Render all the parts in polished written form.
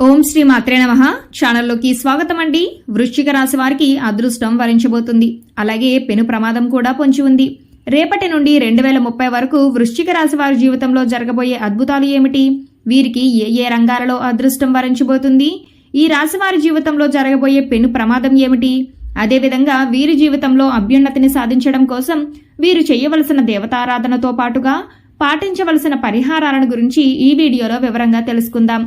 ఓం శ్రీ మాత్రే నమః. ఛానల్లోకి స్వాగతం అండి. వృశ్చిక రాశి వారికి అదృష్టం వరించబోతుంది. అలాగే పెను ప్రమాదం కూడా పొంచి ఉంది. రేపటి నుండి 2030 వరకు వృశ్చిక రాశి వారి జీవితంలో జరగబోయే అద్భుతాలు ఏమిటి? వీరికి ఏ రంగాలలో అదృష్టం వరించబోతుంది? ఈ రాశి వారి జీవితంలో జరగబోయే పెను ప్రమాదం ఏమిటి? అదేవిధంగా వీరి జీవితంలో అభ్యున్నతిని సాధించడం కోసం వీరు చేయవలసిన దేవతారాధనతో పాటుగా పాటించవలసిన పరిహారాలను గురించి ఈ వీడియోలో వివరంగా తెలుసుకుందాం.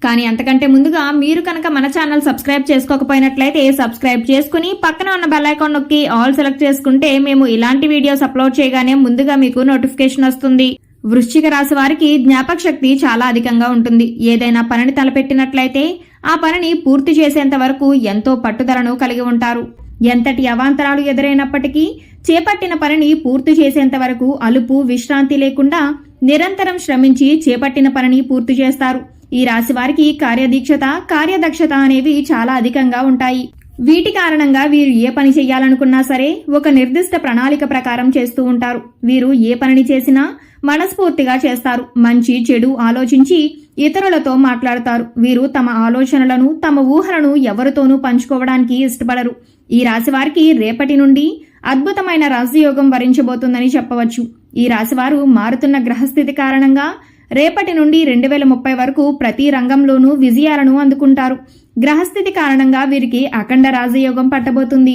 కానీ అంతకంటే ముందుగా మీరు కనుక మన ఛానల్ సబ్స్క్రైబ్ చేసుకోకపోయినట్లయితే సబ్స్క్రైబ్ చేసుకుని పక్కన ఉన్న బెల్ ఐకాన్ నొక్కి ఆల్ సెలెక్ట్ చేసుకుంటే మేము ఇలాంటి వీడియోస్ అప్లోడ్ చేయగానే ముందుగా మీకు నోటిఫికేషన్ వస్తుంది. వృశ్చిక రాశి వారికి జ్ఞాపక శక్తి చాలా అధికంగా ఉంటుంది. ఏదైనా పనిని తలపెట్టినట్లయితే ఆ పనిని పూర్తి చేసేంత వరకు ఎంతో పట్టుదలను కలిగి ఉంటారు. ఎంతటి అవాంతరాలు ఎదురైనప్పటికీ చేపట్టిన పనిని పూర్తి చేసేంత వరకు అలుపు విశ్రాంతి లేకుండా నిరంతరం శ్రమించి చేపట్టిన పనిని పూర్తి చేస్తారు. ఈ రాశి వారికి కార్యదీక్షత కార్యదక్షత అనేవి చాలా అధికంగా ఉంటాయి. వీటి కారణంగా వీరు ఏ పని చేయాలనుకున్నా సరే ఒక నిర్దిష్ట ప్రణాళిక ప్రకారం చేస్తూ ఉంటారు. వీరు ఏ పనిని చేసినా మనస్ఫూర్తిగా చేస్తారు. మంచి చెడు ఆలోచించి ఇతరులతో మాట్లాడతారు. వీరు తమ ఆలోచనలను తమ ఊహలను ఎవరితోనూ పంచుకోవడానికి ఇష్టపడరు. ఈ రాశి వారికి రేపటి నుండి అద్భుతమైన రాజయోగం వరించబోతుందని చెప్పవచ్చు. ఈ రాశివారు మారుతున్న గ్రహస్థితి కారణంగా రేపటి నుండి 2030 వరకు ప్రతి రంగంలోనూ విజయాలను అందుకుంటారు. గ్రహస్థితి కారణంగా వీరికి అఖండ రాజయోగం పట్టబోతుంది.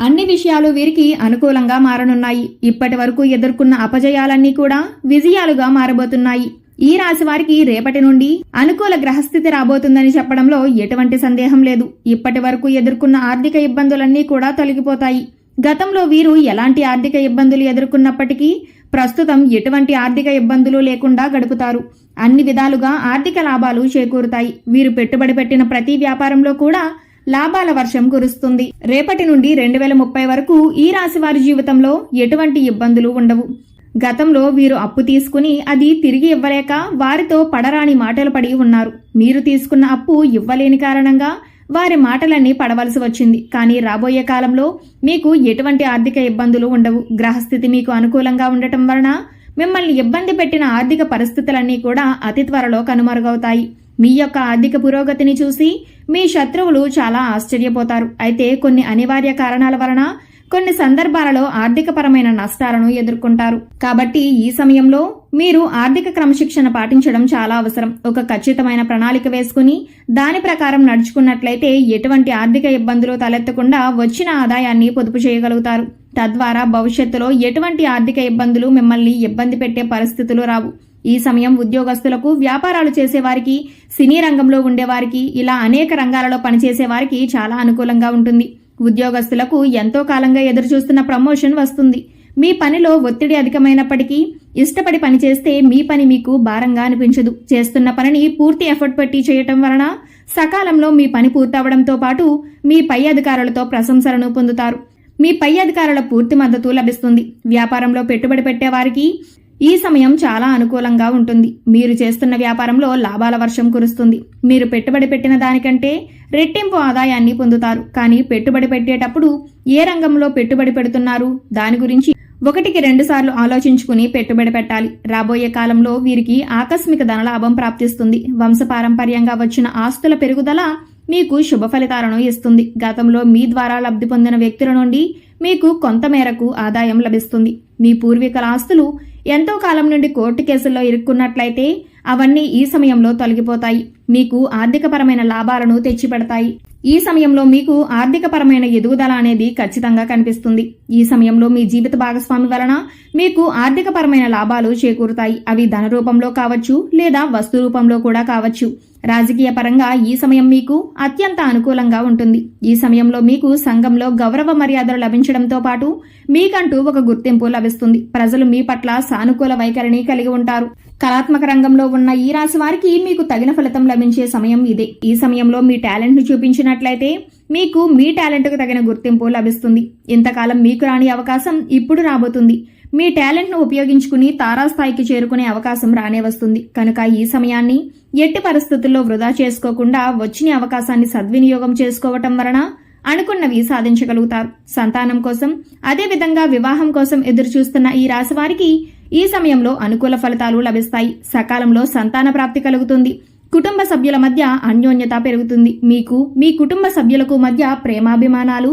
అన్ని విషయాలు వీరికి అనుకూలంగా మారనున్నాయి. ఇప్పటి వరకు ఎదుర్కొన్న అపజయాలన్నీ కూడా విజయాలుగా మారబోతున్నాయి. ఈ రాశి వారికి రేపటి నుండి అనుకూల గ్రహస్థితి రాబోతుందని చెప్పడంలో ఎటువంటి సందేహం లేదు. ఇప్పటి వరకు ఎదుర్కొన్న ఆర్థిక ఇబ్బందులన్నీ కూడా తొలగిపోతాయి. గతంలో వీరు ఎలాంటి ఆర్థిక ఇబ్బందులు ఎదుర్కొన్నప్పటికీ ప్రస్తుతం ఎటువంటి ఆర్థిక ఇబ్బందులు లేకుండా గడుపుతారు. అన్ని విధాలుగా ఆర్థిక లాభాలు చేకూరుతాయి. వీరు పెట్టుబడి పెట్టిన ప్రతి వ్యాపారంలో కూడా లాభాల వర్షం కురుస్తుంది. రేపటి నుండి 2030 వరకు ఈ రాశి వారి జీవితంలో ఎటువంటి ఇబ్బందులు ఉండవు. గతంలో వీరు అప్పు తీసుకుని అది తిరిగి ఇవ్వలేక వారితో పడరాని మాటలు పడి ఉన్నారు. మీరు తీసుకున్న అప్పు ఇవ్వలేని కారణంగా వారి మాటలన్నీ పడవలసి వచ్చింది. కానీ రాబోయే కాలంలో మీకు ఎటువంటి ఆర్థిక ఇబ్బందులు ఉండవు. గ్రహస్థితి మీకు అనుకూలంగా ఉండటం వలన మిమ్మల్ని ఇబ్బంది పెట్టిన ఆర్థిక పరిస్థితులన్నీ కూడా అతి త్వరలో కనుమరుగవుతాయి. మీ యొక్క ఆర్థిక పురోగతిని చూసి మీ శత్రువులు చాలా ఆశ్చర్యపోతారు. అయితే కొన్ని అనివార్య కారణాల వలన కొన్ని సందర్భాలలో ఆర్థికపరమైన నష్టాలను ఎదుర్కొంటారు. కాబట్టి ఈ సమయంలో మీరు ఆర్థిక క్రమశిక్షణ పాటించడం చాలా అవసరం. ఒక ఖచ్చితమైన ప్రణాళిక వేసుకుని దాని ప్రకారం నడుచుకున్నట్లయితే ఎటువంటి ఆర్థిక ఇబ్బందులు తలెత్తకుండా వచ్చిన ఆదాయాన్ని పొదుపు చేయగలుగుతారు. తద్వారా భవిష్యత్తులో ఎటువంటి ఆర్థిక ఇబ్బందులు మిమ్మల్ని ఇబ్బంది పెట్టే పరిస్థితులు రావు. ఈ సమయం ఉద్యోగస్తులకు, వ్యాపారాలు చేసేవారికి, సినీ రంగంలో ఉండేవారికి, ఇలా అనేక రంగాలలో పనిచేసే వారికి చాలా అనుకూలంగా ఉంటుంది. ఉద్యోగస్తులకు ఎంతో కాలంగా ఎదురుచూస్తున్న ప్రమోషన్ వస్తుంది. మీ పనిలో ఒత్తిడి అధికమైనప్పటికీ ఇష్టపడి పనిచేస్తే మీ పని మీకు భారంగా అనిపించదు. చేస్తున్న పనిని పూర్తి ఎఫర్ట్ పెట్టి చేయటం వలన సకాలంలో మీ పని పూర్తవడంతో పాటు మీ పై అధికారులతో ప్రశంసలను పొందుతారు. మీ పై అధికారుల పూర్తి మద్దతు లభిస్తుంది. వ్యాపారంలో పెట్టుబడి పెట్టేవారికి ఈ సమయం చాలా అనుకూలంగా ఉంటుంది. మీరు చేస్తున్న వ్యాపారంలో లాభాల వర్షం కురుస్తుంది. మీరు పెట్టుబడి పెట్టిన దానికంటే రెట్టింపు ఆదాయాన్ని పొందుతారు. కానీ పెట్టుబడి పెట్టేటప్పుడు ఏ రంగంలో పెట్టుబడి పెడుతున్నారు దాని గురించి 1-2 సార్లు ఆలోచించుకుని పెట్టుబడి పెట్టాలి. రాబోయే కాలంలో వీరికి ఆకస్మిక ధనలాభం ప్రాప్తిస్తుంది. వంశపారంపర్యంగా వచ్చిన ఆస్తుల పెరుగుదల మీకు శుభ ఫలితాలను ఇస్తుంది. గతంలో మీ ద్వారా లబ్ధి పొందిన వ్యక్తుల నుండి మీకు కొంత మేరకు ఆదాయం లభిస్తుంది. మీ పూర్వీకుల ఆస్తులు ఎంతో కాలం నుండి కోర్టు కేసుల్లో ఇరుక్కున్నట్లయితే అవన్నీ ఈ సమయంలో తొలగిపోతాయి. మీకు ఆర్థికపరమైన లాభాలను తెచ్చిపెడతాయి. ఈ సమయంలో మీకు ఆర్థికపరమైన ఎదుగుదల అనేది ఖచ్చితంగా కనిపిస్తుంది. ఈ సమయంలో మీ జీవిత భాగస్వామి వలన మీకు ఆర్థికపరమైన లాభాలు చేకూరుతాయి. అవి ధన రూపంలో కావచ్చు లేదా వస్తు రూపంలో కూడా కావచ్చు. రాజకీయ పరంగా ఈ సమయం మీకు అత్యంత అనుకూలంగా ఉంటుంది. ఈ సమయంలో మీకు సంఘంలో గౌరవ మర్యాదలు లభించడంతో పాటు మీకంటూ ఒక గుర్తింపు లభిస్తుంది. ప్రజలు మీ పట్ల సానుకూల వైఖరిని కలిగి ఉంటారు. కళాత్మక రంగంలో ఉన్న ఈ రాశి వారికి మీకు తగిన ఫలితం లభించే సమయం ఇదే. ఈ సమయంలో మీ టాలెంట్ ను చూపించినట్లయితే మీకు మీ టాలెంట్ కు తగిన గుర్తింపు లభిస్తుంది. ఇంతకాలం మీకు రాని అవకాశం ఇప్పుడు రాబోతుంది. మీ టాలెంట్ ను ఉపయోగించుకుని తారాస్థాయికి చేరుకునే అవకాశం రానే వస్తుంది. కనుక ఈ సమయాన్ని ఎట్టి పరిస్థితుల్లో వృధా చేసుకోకుండా వచ్చిన అవకాశాన్ని సద్వినియోగం చేసుకోవటం వలన అనుకున్నవి సాధించగలుగుతారు. సంతానం కోసం, అదేవిధంగా వివాహం కోసం ఎదురుచూస్తున్న ఈ రాశి వారికి ఈ సమయంలో అనుకూల ఫలితాలు లభిస్తాయి. సకాలంలో సంతాన ప్రాప్తి కలుగుతుంది. కుటుంబ సభ్యుల మధ్య అన్యోన్యత పెరుగుతుంది. మీకు మీ కుటుంబ సభ్యులకు మధ్య ప్రేమాభిమానాలు,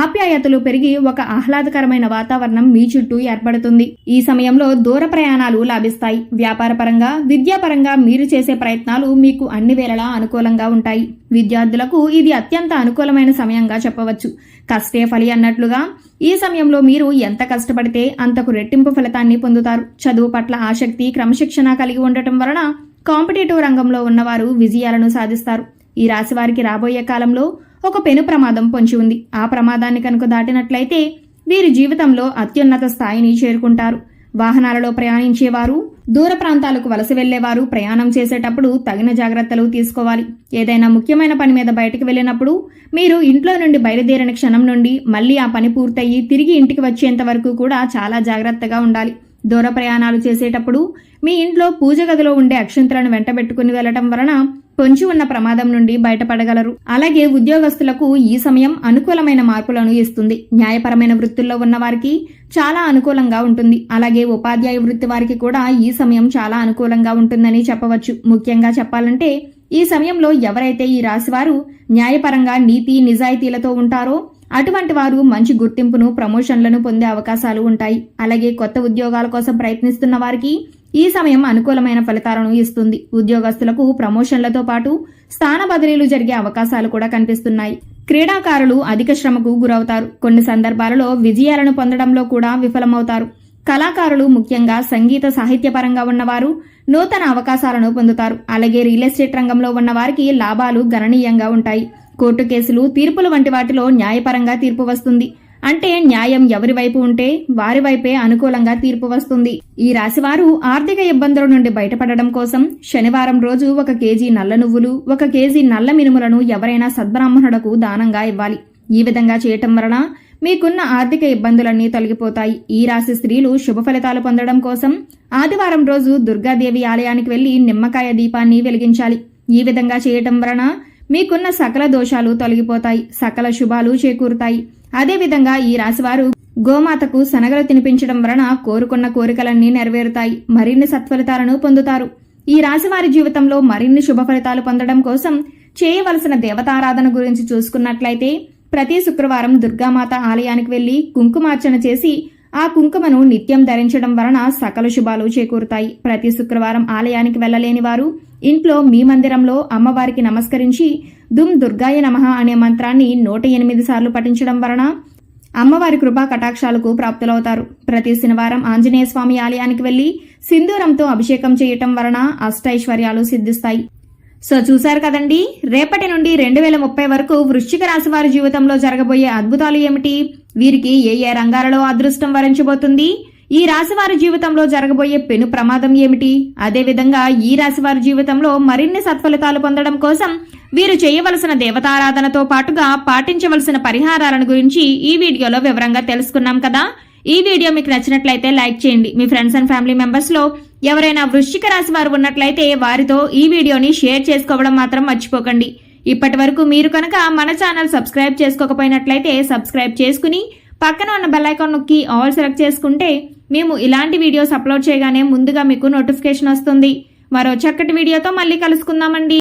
ఆప్యాయతలు పెరిగి ఒక ఆహ్లాదకరమైన వాతావరణం మీ చుట్టూ ఏర్పడుతుంది. ఈ సమయంలో దూర ప్రయాణాలు లాభిస్తాయి. వ్యాపారపరంగా, విద్యాపరంగా మీరు చేసే ప్రయత్నాలు మీకు అన్ని వేళలా అనుకూలంగా ఉంటాయి. విద్యార్థులకు ఇది అత్యంత అనుకూలమైన సమయంగా చెప్పవచ్చు. కష్టే ఫలి అన్నట్లుగా ఈ సమయంలో మీరు ఎంత కష్టపడితే అంతకు రెట్టింపు ఫలితాన్ని పొందుతారు. చదువు పట్ల ఆసక్తి, క్రమశిక్షణ కలిగి ఉండటం వలన కాంపిటేటివ్ రంగంలో ఉన్నవారు విజయాలను సాధిస్తారు. ఈ రాశి వారికి రాబోయే కాలంలో ఒక పెను ప్రమాదం పొంచి ఉంది. ఆ ప్రమాదాన్ని కనుక దాటినట్లయితే వీరి జీవితంలో అత్యున్నత స్థాయిని చేరుకుంటారు. వాహనాలలో ప్రయాణించేవారు, దూర ప్రాంతాలకు వలస వెళ్లేవారు ప్రయాణం చేసేటప్పుడు తగిన జాగ్రత్తలు తీసుకోవాలి. ఏదైనా ముఖ్యమైన పని మీద బయటకు వెళ్లినప్పుడు మీరు ఇంట్లో నుండి బయలుదేరిన క్షణం నుండి మళ్లీ ఆ పని పూర్తయి తిరిగి ఇంటికి వచ్చేంత వరకు కూడా చాలా జాగ్రత్తగా ఉండాలి. దూర ప్రయాణాలు చేసేటప్పుడు మీ ఇంట్లో పూజ గదిలో ఉండే అక్షంతలను వెంటబెట్టుకుని వెళ్లటం వలన పొంచి ఉన్న ప్రమాదం నుండి బయటపడగలరు. అలాగే ఉద్యోగస్తులకు ఈ సమయం అనుకూలమైన మార్పులను ఇస్తుంది. న్యాయపరమైన వృత్తుల్లో ఉన్న వారికి చాలా అనుకూలంగా ఉంటుంది. అలాగే ఉపాధ్యాయ వృత్తి వారికి కూడా ఈ సమయం చాలా అనుకూలంగా ఉంటుందని చెప్పవచ్చు. ముఖ్యంగా చెప్పాలంటే ఈ సమయంలో ఎవరైతే ఈ రాశివారు న్యాయపరంగా నీతి నిజాయితీలతో ఉంటారో అటువంటి వారు మంచి గుర్తింపును, ప్రమోషన్లను పొందే అవకాశాలు ఉంటాయి. అలాగే కొత్త ఉద్యోగాల కోసం ప్రయత్నిస్తున్న వారికి ఈ సమయం అనుకూలమైన ఫలితాలను ఇస్తుంది. ఉద్యోగస్తులకు ప్రమోషన్లతో పాటు స్థాన బదిలీలు జరిగే అవకాశాలు కూడా కనిపిస్తున్నాయి. క్రీడాకారులు అధిక శ్రమకు గురవుతారు. కొన్ని సందర్భాలలో విజయాలను పొందడంలో కూడా విఫలమవుతారు. కళాకారులు, ముఖ్యంగా సంగీత సాహిత్యపరంగా ఉన్నవారు నూతన అవకాశాలను పొందుతారు. అలాగే రియల్ ఎస్టేట్ రంగంలో ఉన్న వారికి లాభాలు గణనీయంగా ఉంటాయి. కోర్టు కేసులు, తీర్పులు వంటి వాటిలో న్యాయపరంగా తీర్పు వస్తుంది. అంటే న్యాయం ఎవరి వైపు ఉంటే వారి వైపే అనుకూలంగా తీర్పు వస్తుంది. ఈ రాశివారు ఆర్థిక ఇబ్బందుల నుండి బయటపడడం కోసం శనివారం రోజు 1 కేజీ నల్ల నువ్వులు, 1 కేజీ నల్ల మినుములను ఎవరైనా సద్బ్రాహ్మణులకు దానంగా ఇవ్వాలి. ఈ విధంగా చేయటం వలన మీకున్న ఆర్థిక ఇబ్బందులన్నీ తొలగిపోతాయి. ఈ రాశి స్త్రీలు శుభ ఫలితాలు పొందడం కోసం ఆదివారం రోజు దుర్గాదేవి ఆలయానికి వెళ్లి నిమ్మకాయ దీపాన్ని వెలిగించాలి. ఈ విధంగా చేయటం వలన మీకున్న సకల దోషాలు తొలగిపోతాయి, సకల శుభాలు చేకూరుతాయి. అదేవిధంగా ఈ రాశివారు గోమాతకు శనగలు తినిపించడం వలన కోరుకున్న కోరికలన్నీ నెరవేరుతాయి. మరిన్ని సత్ఫలితాలను పొందుతారు. ఈ రాశివారి జీవితంలో మరిన్ని శుభ ఫలితాలు పొందడం కోసం చేయవలసిన దేవతారాధన గురించి చూసుకున్నట్లయితే ప్రతి శుక్రవారం దుర్గామాత ఆలయానికి వెళ్లి కుంకుమార్చన చేసి ఆ కుంకుమను నిత్యం ధరించడం వలన సకల శుభాలు చేకూరుతాయి. ప్రతి శుక్రవారం ఆలయానికి వెళ్లలేని వారు ఇంట్లో మీ మందిరంలో అమ్మవారికి నమస్కరించి దుమ్ దుర్గాయ నమః అనే మంత్రాన్ని 108 సార్లు పఠించడం వలన అమ్మవారి కృపా కటాక్షాలకు ప్రాప్తులవుతారు. ప్రతి శనివారం ఆంజనేయ స్వామి ఆలయానికి వెళ్లి సింధూరంతో అభిషేకం చేయటం వలన అష్టైశ్వర్యాలు సిద్ధిస్తాయి. సో చూశారు కదండి, రేపటి నుండి 2030 వరకు వృశ్చిక రాశి వారి జీవితంలో జరగబోయే అద్భుతాలు ఏమిటి, వీరికి ఏ ఏ రంగాలలో అదృష్టం వరించబోతుంది, ఈ రాశి వారి జీవితంలో జరగబోయే పెను ప్రమాదం ఏమిటి, అదేవిధంగా ఈ రాశి వారి జీవితంలో మరిన్ని సత్ఫలితాలు పొందడం కోసం వీరు చేయవలసిన దేవతారాధనతో పాటుగా పాటించవలసిన పరిహారాలను గురించి ఈ వీడియోలో వివరంగా తెలుసుకున్నాం కదా. ఈ వీడియో మీకు నచ్చినట్లయితే లైక్ చేయండి. మీ ఫ్రెండ్స్ అండ్ ఫ్యామిలీ మెంబర్స్ లో ఎవరైనా వృశ్చిక రాశి వారు ఉన్నట్లయితే వారితో ఈ వీడియోని షేర్ చేసుకోవడం మాత్రం మర్చిపోకండి. ఇప్పటి వరకు మీరు కనుక మన ఛానల్ సబ్స్క్రైబ్ చేసుకోకపోయినట్లయితే సబ్స్క్రైబ్ చేసుకుని పక్కన ఉన్న బెల్ ఐకాన్ నొక్కి ఆల్ సెలెక్ట్ చేసుకుంటే మేము ఇలాంటి వీడియోస్ అప్లోడ్ చేయగానే ముందుగా మీకు నోటిఫికేషన్ వస్తుంది. మరో చక్కటి వీడియోతో మళ్ళీ కలుసుకుందామండి.